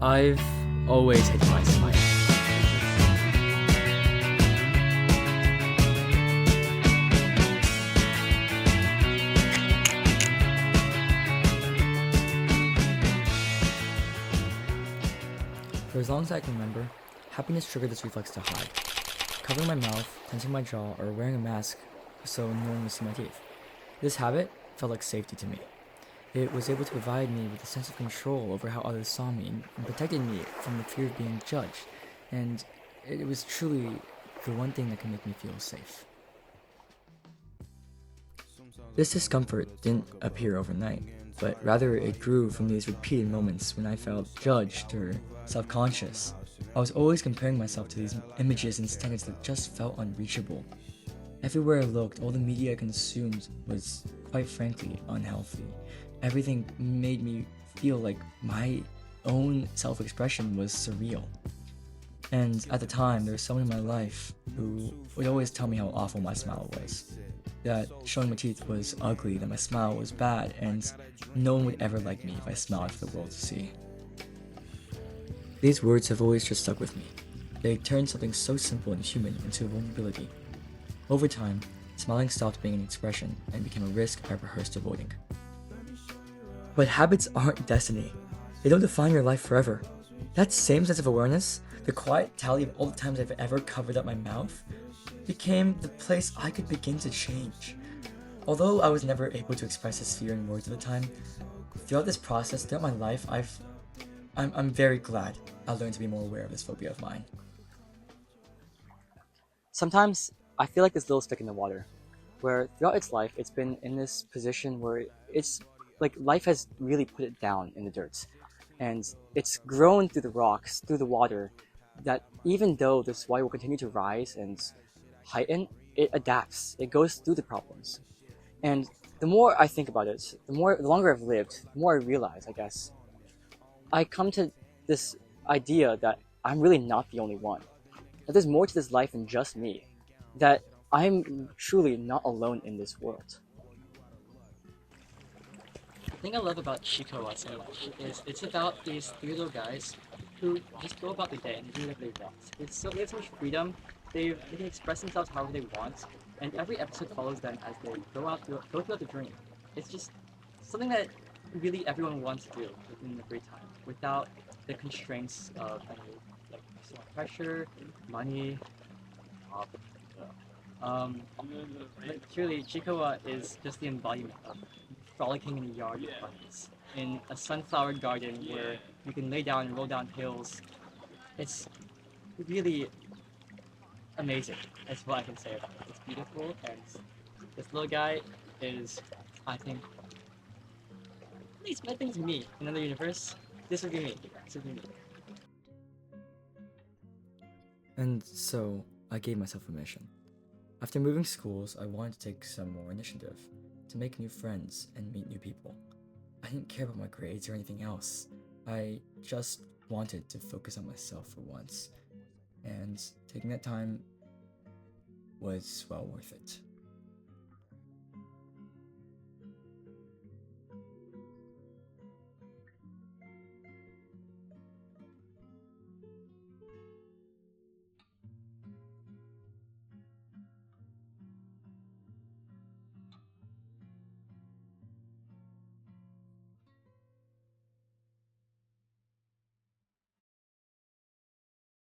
I've always hated my smile. For as long as I can remember, happiness triggered this reflex to hide. Covering my mouth, tensing my jaw, or wearing a mask so no one would see my teeth. This habit felt like safety to me. It was able to provide me with a sense of control over how others saw me and protected me from the fear of being judged. And it was truly the one thing that could make me feel safe. This discomfort didn't appear overnight, but rather it grew from these repeated moments when I felt judged or self-conscious. I was always comparing myself to these images and standards that just felt unreachable. Everywhere I looked, all the media I consumed was, quite frankly, unhealthy. Everything made me feel like my own self-expression was surreal. And at the time, there was someone in my life who would always tell me how awful my smile was. That showing my teeth was ugly, that my smile was bad, and no one would ever like me if I smiled for the world to see. These words have always just stuck with me. They turned something so simple and human into a vulnerability. Over time, smiling stopped being an expression and became a risk I rehearsed avoiding. But habits aren't destiny. They don't define your life forever. That same sense of awareness, the quiet tally of all the times I've ever covered up my mouth, became the place I could begin to change. Although I was never able to express this fear in words at the time, throughout this process, throughout my life, I'm very glad I learned to be more aware of this phobia of mine. Sometimes I feel like this little stick in the water, where throughout its life, it's been in this position where it's like life has really put it down in the dirt. And it's grown through the rocks, through the water, that even though this water will continue to rise and heighten, it adapts, it goes through the problems. And the more I think about it, the longer I've lived, the more I realize, I guess, I come to this idea that I'm really not the only one. That there's more to this life than just me. That I'm truly not alone in this world. The thing I love about Chico so much is it's about these three little guys who just go about the day and do whatever they want. They have so much freedom. They can express themselves however they want, and every episode follows them as they go throughout the dream. It's just something that really everyone wants to do within the free time, without the constraints of any like external pressure, money, job. But truly, Chikawa is just the embodiment of frolicking in a yard with bunnies, in a sunflower garden where you can lay down and roll down hills. It's really amazing. That's what I can say about it. It's beautiful, and this little guy is, I think, at least I think it's me in another universe. This would be me. This would be me. And so, I gave myself a mission. After moving schools, I wanted to take some more initiative, to make new friends and meet new people. I didn't care about my grades or anything else. I just wanted to focus on myself for once, and taking that time was well worth it.